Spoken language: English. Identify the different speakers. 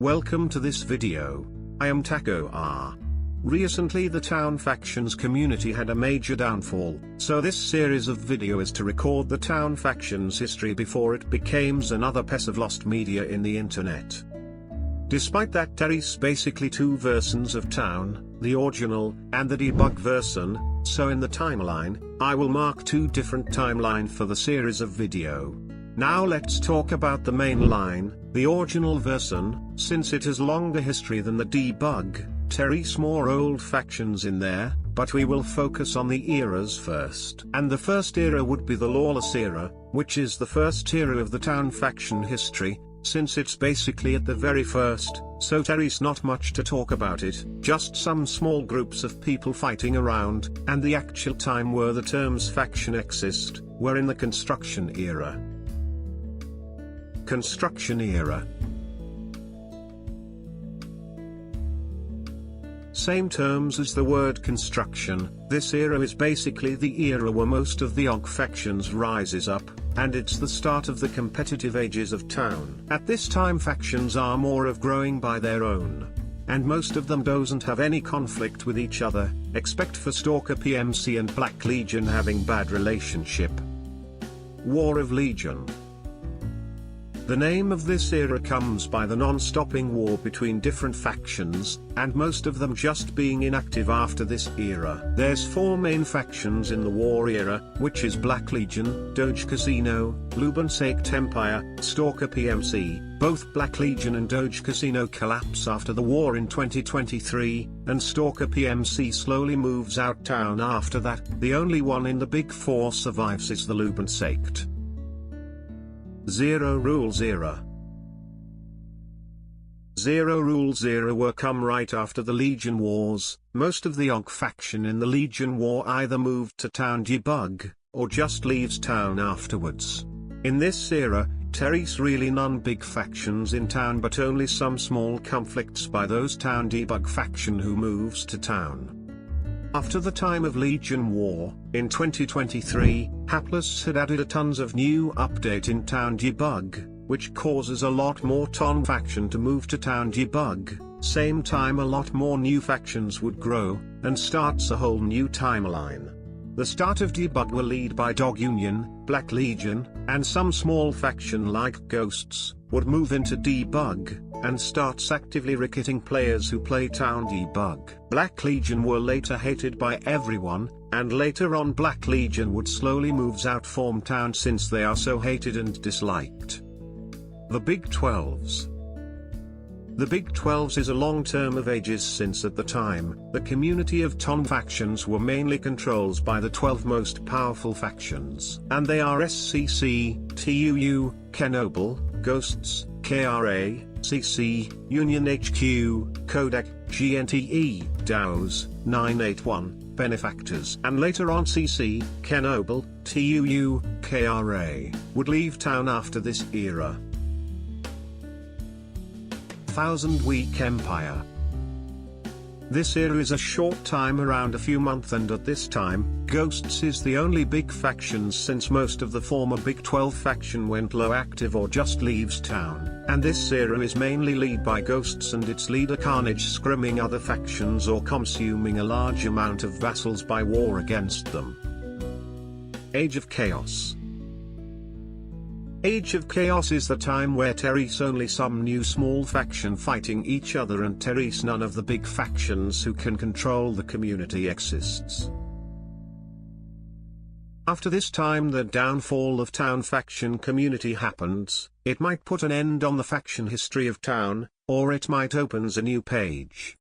Speaker 1: Welcome to this video. I am TWS. Recently the town factions community had a major downfall, so this series of video is to record the town factions history before it becomes another piece of lost media in the internet. Despite that there is basically two versions of town, the original, and the debug version, so in the timeline, I will mark two different timelines for the series of video. Now let's talk about the main line, the original version, since it has longer history than the debug. There is more old factions in there, but we will focus on the eras first. And the first era would be the Lawless Era, which is the first era of the town faction history, since it's basically at the very first, so there is not much to talk about it, just some small groups of people fighting around, and the actual time where the terms faction exist, were in the construction era. Construction era. Same terms as the word construction, this era is basically the era where most of the OG factions rises up, and it's the start of the competitive ages of town. At this time factions are more of growing by their own. And most of them doesn't have any conflict with each other, except for Stalker PMC and Black Legion having bad relationship. War of Legion. The name of this era comes by the non-stopping war between different factions, and most of them just being inactive after this era. There's four main factions in the war era, which is Black Legion, Doge Casino, Lubensackt Empire, Stalker PMC. Both Black Legion and Doge Casino collapse after the war in 2023, and Stalker PMC slowly moves out town after that. The only one in the big four survives is the Lubensackt. Zero Rules Era. Zero Rules Era were come right after the Legion Wars. Most of the OG faction in the Legion War either moved to town debug, or just leaves town afterwards. In this era, there is really none big factions in town but only some small conflicts by those town debug faction who moves to town. After the time of Legion War, in 2023, Hapless had added a tons of new update in town debug, which causes a lot more town faction to move to town debug. Same time a lot more new factions would grow, and starts a whole new timeline. The start of debug will lead by Dog Union, Black Legion, and some small faction like Ghosts, would move into debug, and starts actively recruiting players who play town debug. Black Legion were later hated by everyone, and later on Black Legion would slowly moves out from town since they are so hated and disliked. The Big 12s. The Big 12s is a long term of ages since at the time, the community of town factions were mainly controlled by the 12 most powerful factions. And they are SCC, TUU, Kenoble, Ghosts, KRA, CC, Union HQ, Kodak, GNTE, DAOs, 981, Benefactors, and later on CC, Kenoble, TUU, KRA, would leave town after this era. 1000-Week Empire. This era is a short time, around a few months, and at this time, Ghosts is the only big faction since most of the former Big 12 faction went low active or just leaves town, and this era is mainly led by Ghosts and its leader Carnage scrimming other factions or consuming a large amount of vassals by war against them. Age of Chaos. Age of Chaos is the time where there is only some new small faction fighting each other and there is none of the big factions who can control the community exists. After this time the downfall of town faction community happens. It might put an end on the faction history of town, or it might opens a new page.